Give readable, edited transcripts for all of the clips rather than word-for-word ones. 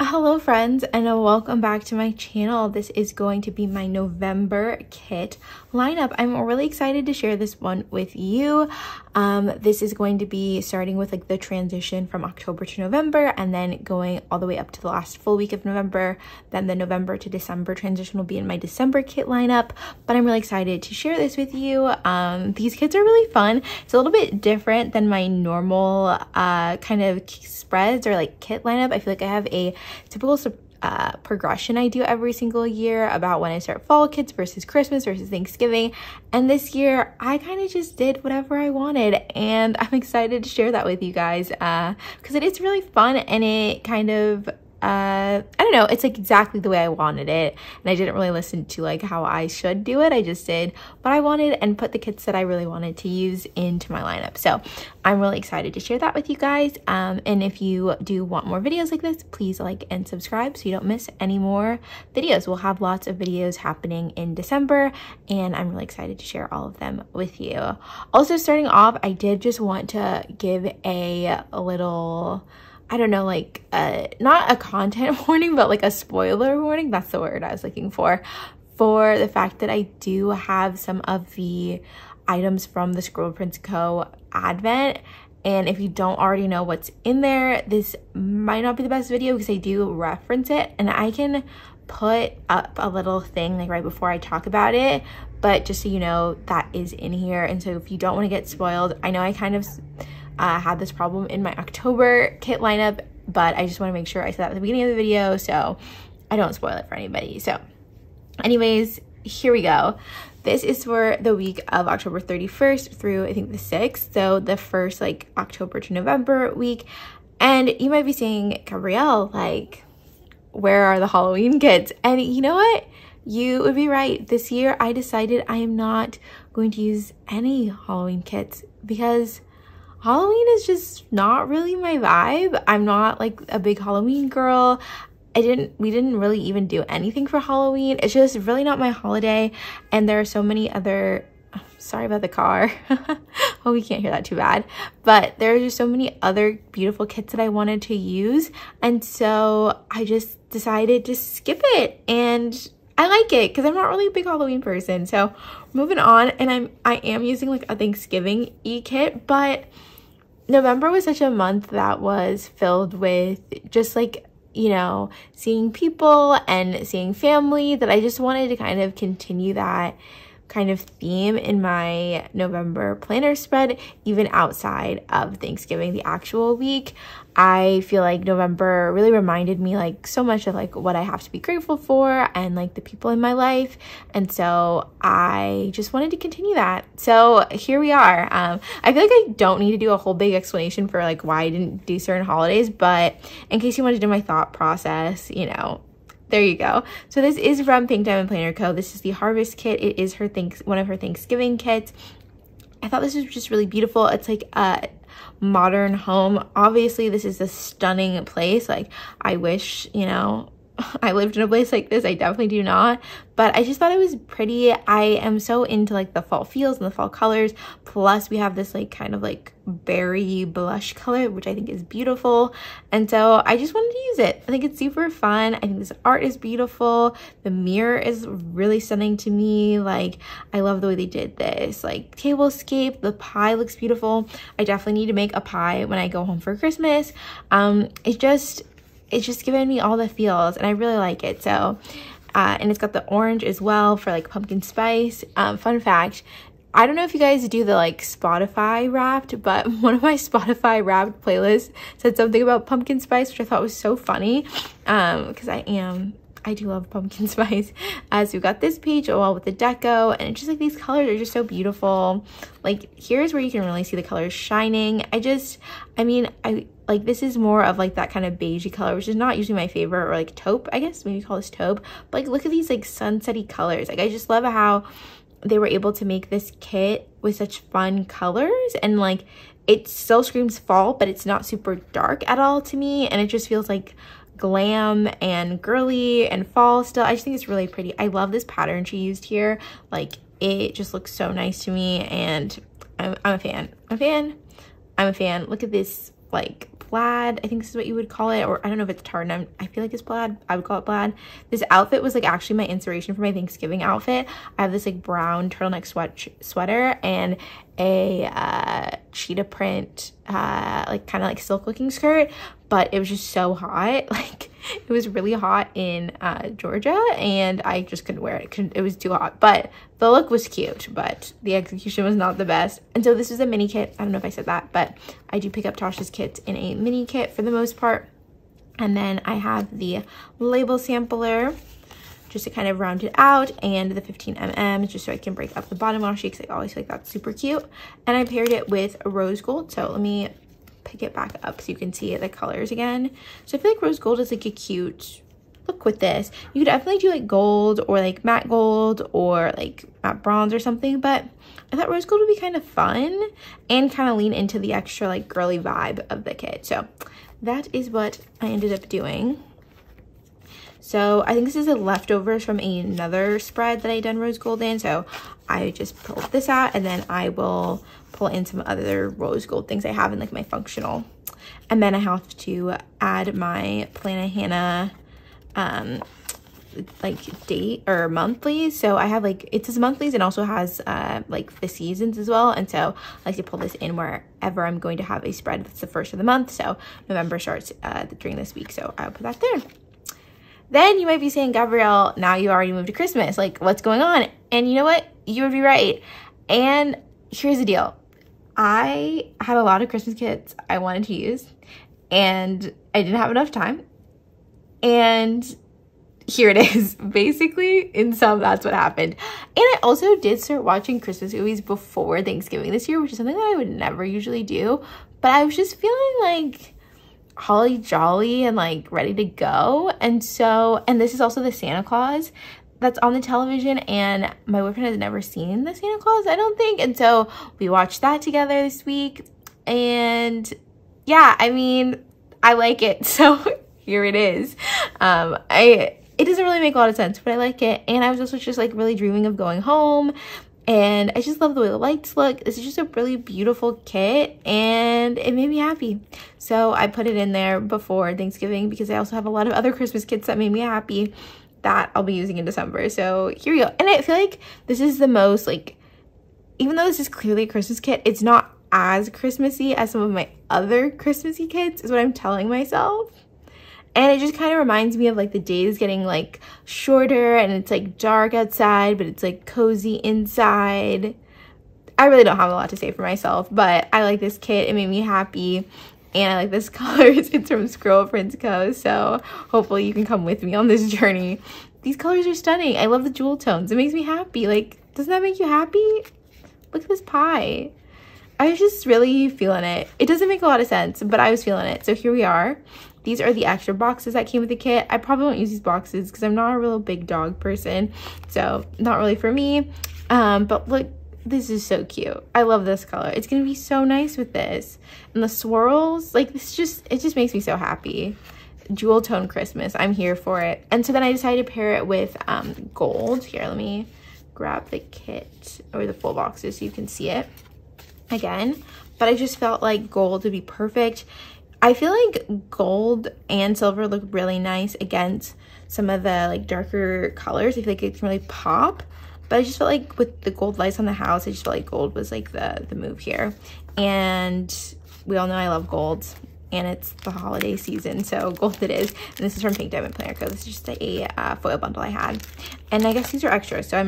Hello friends, and welcome back to my channel. This is going to be my November kit lineup. I'm really excited to share this one with you. This is going to be starting with like the transition from October to November and then going all the way up to the last full week of November. Then the November to December transition will be in my December kit lineup, but I'm really excited to share this with you. These kits are really fun. It's a little bit different than my normal kind of spreads or like kit lineup. I feel like I have a typical progression I do every single year about when I start fall kits versus Christmas versus Thanksgiving, and this year I kind of just did whatever I wanted, and I'm excited to share that with you guys because it is really fun, and it kind of I don't know, it's like exactly the way I wanted it, and I didn't really listen to like how I should do it. I just did what I wanted and put the kits that I really wanted to use into my lineup. So I'm really excited to share that with you guys, and if you do want more videos like this, please like and subscribe so you don't miss any more videos. We'll have lots of videos happening in December, and I'm really excited to share all of them with you. Also, starting off, I did just want to give a little, I don't know, like not a content warning, but like a spoiler warning. That's the word I was looking for the fact that I do have some of the items from the Scroll Prince Co. Advent. And if you don't already know what's in there, this might not be the best video because I do reference it, and I can put up a little thing like right before I talk about it, but just so you know, that is in here. And so if you don't want to get spoiled, I know I kind of had this problem in my October kit lineup, but I just want to make sure I said that at the beginning of the video so I don't spoil it for anybody. So anyways, here we go. This is for the week of October 31st through I think the 6th, so the first like October to November week. And you might be saying, Gabrielle, like, where are the Halloween kits? And you know what? You would be right. This year I decided I am not going to use any Halloween kits because Halloween is just not really my vibe. I'm not like a big Halloween girl. We didn't really even do anything for Halloween. It's just really not my holiday. And there are so many other, sorry about the car. Hope you can't hear that too bad. But there are just so many other beautiful kits that I wanted to use. And so I just decided to skip it. And I like it because I'm not really a big Halloween person. So moving on, and I am using like a Thanksgiving e-kit, but November was such a month that was filled with just like, you know, seeing people and seeing family that I just wanted to kind of continue that kind of theme in my November planner spread, even outside of Thanksgiving, the actual week. I feel like November really reminded me like so much of like what I have to be grateful for and like the people in my life, and so I just wanted to continue that. So here we are. I feel like I don't need to do a whole big explanation for like why I didn't do certain holidays, but in case you wanted to know my thought process, you know, there you go. So this is from Pink Diamond Planner Co. This is the Harvest kit. It is one of her Thanksgiving kits. I thought this was just really beautiful. It's like a modern home. Obviously, this is a stunning place. Like, I wish, you know, I lived in a place like this. I definitely do not, but I just thought it was pretty. I am so into like the fall feels and the fall colors. Plus we have this like kind of like berry blush color, which I think is beautiful. And so I just wanted to use it. I think it's super fun. I think this art is beautiful. The mirror is really stunning to me. Like, I love the way they did this like tablescape. The pie looks beautiful. I definitely need to make a pie when I go home for Christmas. It's just giving me all the feels, and I really like it. So, and it's got the orange as well for like pumpkin spice. Fun fact, I don't know if you guys do the like Spotify Wrapped, but one of my Spotify Wrapped playlists said something about pumpkin spice, which I thought was so funny, because I do love pumpkin spice. So we've got this page all with the deco, and it's just like these colors are just so beautiful. Like, here's where you can really see the colors shining. I like, this is more of like that kind of beigey color, which is not usually my favorite, or like taupe, I guess maybe call this taupe. But like, look at these like sunsetty colors. Like, I just love how they were able to make this kit with such fun colors, and like it still screams fall, but it's not super dark at all to me, and it just feels like glam and girly and fall still. I just think it's really pretty. I love this pattern she used here. Like, it just looks so nice to me, and I'm a fan. I'm a fan. Look at this like plaid, I think this is what you would call it, or I don't know if it's tartan. I feel like it's plaid. I would call it plaid. This outfit was like actually my inspiration for my Thanksgiving outfit. I have this like brown turtleneck sweater and a cheetah print like kind of like silk looking skirt, but it was just so hot. Like it was really hot in Georgia, and I just couldn't wear it. It was too hot, but the look was cute, but the execution was not the best. And so this is a mini kit. I don't know if I said that, but I do pick up Tasha's kits in a mini kit for the most part. And then I have the label sampler just to kind of round it out, and the 15 mm just so I can break up the bottom washi, because I always feel like that's super cute. And I paired it with rose gold. So let me pick it back up so you can see the colors again. So I feel like rose gold is like a cute look with this. You could definitely do like gold or like matte gold or like matte bronze or something, but I thought rose gold would be kind of fun and kind of lean into the extra like girly vibe of the kit. So that is what I ended up doing. So I think this is a leftovers from another spread that I done rose gold in. So I just pulled this out, and then I will pull in some other rose gold things I have in like my functional. And then I have to add my Plannahannah like date or monthly. So I have like, it says monthlies and also has like the seasons as well. And so I like to pull this in wherever I'm going to have a spread that's the first of the month. So November starts during this week. So I'll put that there. Then you might be saying, Gabrielle, now you already moved to Christmas. Like, what's going on? And you know what? You would be right. And here's the deal. I had a lot of Christmas kits I wanted to use, and I didn't have enough time. And here it is. Basically, in sum, that's what happened. And I also did start watching Christmas movies before Thanksgiving this year, which is something that I would never usually do. But I was just feeling like holly jolly and like ready to go. And so, and this is also the Santa Claus that's on the television, and my boyfriend has never seen the Santa Claus, I don't think. And so we watched that together this week, and yeah, I mean, I like it. So here it is. It doesn't really make a lot of sense, but I like it. And I was also just like really dreaming of going home, and I just love the way the lights look. This is just a really beautiful kit, and it made me happy. So I put it in there before Thanksgiving because I also have a lot of other Christmas kits that made me happy that I'll be using in December. So here we go. And I feel like this is the most like, even though this is clearly a Christmas kit, it's not as Christmassy as some of my other Christmassy kits, is what I'm telling myself. And it just kind of reminds me of like the days getting like shorter, and it's like dark outside, but it's like cozy inside. I really don't have a lot to say for myself, but I like this kit. It made me happy, and I like this color. It's from Squirrel Prince Co. So hopefully you can come with me on this journey. These colors are stunning. I love the jewel tones. It makes me happy. Like, doesn't that make you happy? Look at this pie. I was just really feeling it. It doesn't make a lot of sense, but I was feeling it. So here we are. These are the extra boxes that came with the kit. I probably won't use these boxes because I'm not a real big dog person, so not really for me. But look, this is so cute. I love this color. It's gonna be so nice with this. And the swirls, like this it just makes me so happy. Jewel tone Christmas, I'm here for it. And so then I decided to pair it with gold. Here, let me grab the kit or the full boxes so you can see it again. But I just felt like gold would be perfect. I feel like gold and silver look really nice against some of the like darker colors. I feel like it can really pop, but I just felt like with the gold lights on the house, I just felt like gold was like the move here. And we all know I love gold, and it's the holiday season, so gold it is. And this is from Pink Diamond Planner Co. This is just a foil bundle I had, and I guess these are extras, so I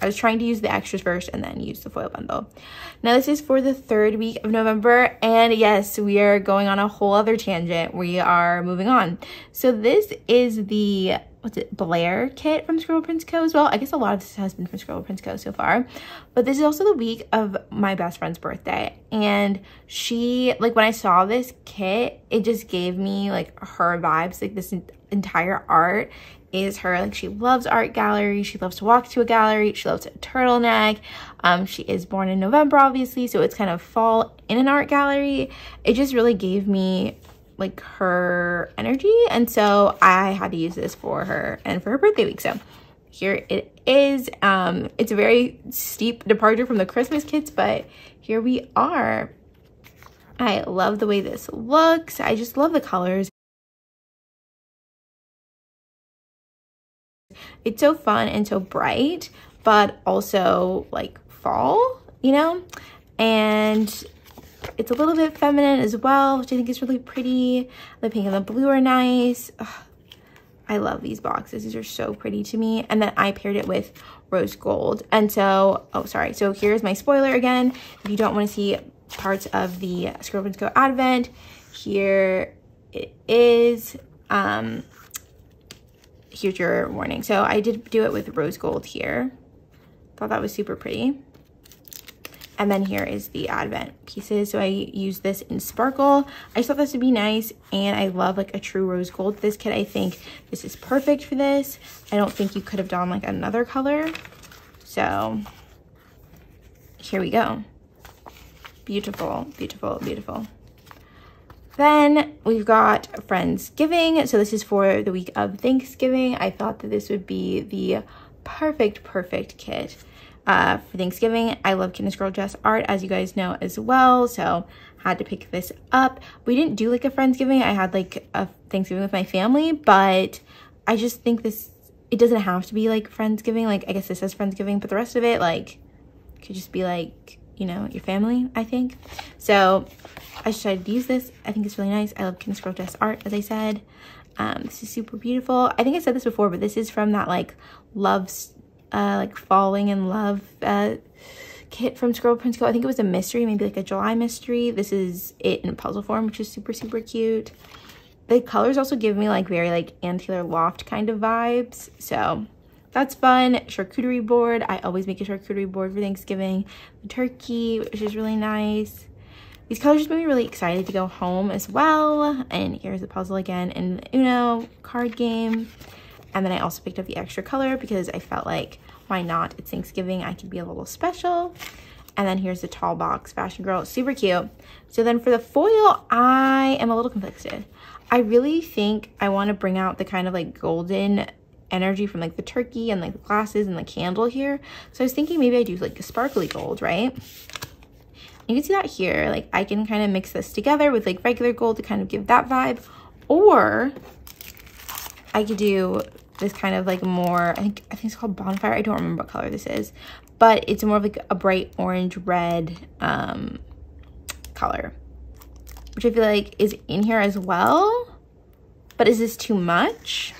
was trying to use the extras first and then use the foil bundle. Now this is for the 3rd week of November, and yes, we are going on a whole other tangent. We are moving on. So this is the, what's it, Blair kit from Squirrel Prince Co. as well. I guess a lot of this has been from Squirrel Prince Co. so far, but this is also the week of my best friend's birthday, and she, like, when I saw this kit, it just gave me like her vibes. Like this entire art is her. Like, she loves art galleries, she loves to walk to a gallery, she loves a turtleneck. She is born in November, obviously, so it's kind of fall in an art gallery. It just really gave me like her energy, and so I had to use this for her and for her birthday week. So here it is. It's a very steep departure from the Christmas kits, but here we are. I love the way this looks. I just love the colors. It's so fun and so bright, but also like fall, you know? And it's a little bit feminine as well, which I think is really pretty. The pink and the blue are nice. Ugh, I love these boxes. These are so pretty to me. And then I paired it with rose gold. And so, oh, sorry. So here's my spoiler again. If you don't want to see parts of the Scribble Prints Co Advent, here it is. Here's your warning. So I did do it with rose gold here. Thought that was super pretty. And then here is the Advent pieces. So I use this in Sparkle. I just thought this would be nice, and I love like a true rose gold. This kit, I think this is perfect for this. I don't think you could have done like another color. So here we go. Beautiful, beautiful, beautiful. Then we've got Friendsgiving. So this is for the week of Thanksgiving. I thought that this would be the perfect kit for Thanksgiving. I love Kindness Girl Dress art, as you guys know as well, so had to pick this up. We didn't do like a Friendsgiving. I had like a Thanksgiving with my family, but I just think this, it doesn't have to be like Friendsgiving. Like, I guess this says Friendsgiving, but the rest of it like could just be like, you know, your family, I think. So I decided to use this. I think it's really nice. I love Kindness Girl Dress art, as I said. This is super beautiful. I think I said this before, but this is from that like like falling in love kit from Scribble Prints Co. I think it was a mystery, maybe like a July mystery. This is it in puzzle form, which is super cute. The colors also give me like very like Ann Taylor Loft kind of vibes, so that's fun. Charcuterie board. I always make a charcuterie board for Thanksgiving. The turkey, which is really nice. These colors just made me really excited to go home as well. And here's the puzzle again, and the Uno card game. And then I also picked up the extra color because I felt like, why not? It's Thanksgiving, I could be a little special. And then here's the tall box Fashion Girl, super cute. So then for the foil, I am a little conflicted. I really think I want to bring out the kind of like golden energy from like the turkey and like the glasses and the candle here. So I was thinking maybe I do like a sparkly gold, right? You can see that here. Like, I can kind of mix this together with like regular gold to kind of give that vibe. Or I could do this kind of like more, I think it's called Bonfire. I don't remember what color this is, but it's more of like a bright orange red color, which I feel like is in here as well. But is this too much?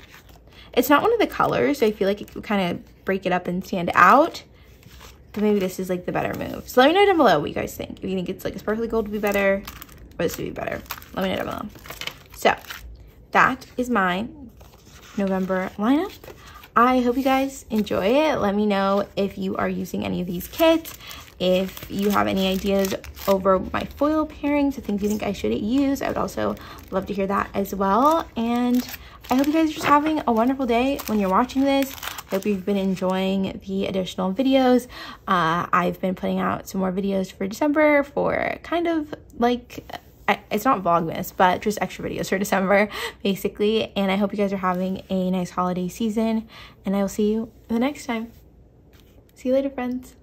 It's not one of the colors, so I feel like it could kind of break it up and stand out. But maybe this is like the better move. So let me know down below what you guys think. If you think it's like a sparkly gold would be better, or this would be better. Let me know down below. So that is my November lineup. I hope you guys enjoy it. Let me know if you are using any of these kits, if you have any ideas over my foil pairings, the things you think I should use. I would also love to hear that as well. And I hope you guys are just having a wonderful day when you're watching this. I hope you've been enjoying the additional videos. I've been putting out some more videos for December for kind of like, it's not Vlogmas, but just extra videos for December, basically. And I hope you guys are having a nice holiday season, and I will see you the next time. See you later, friends.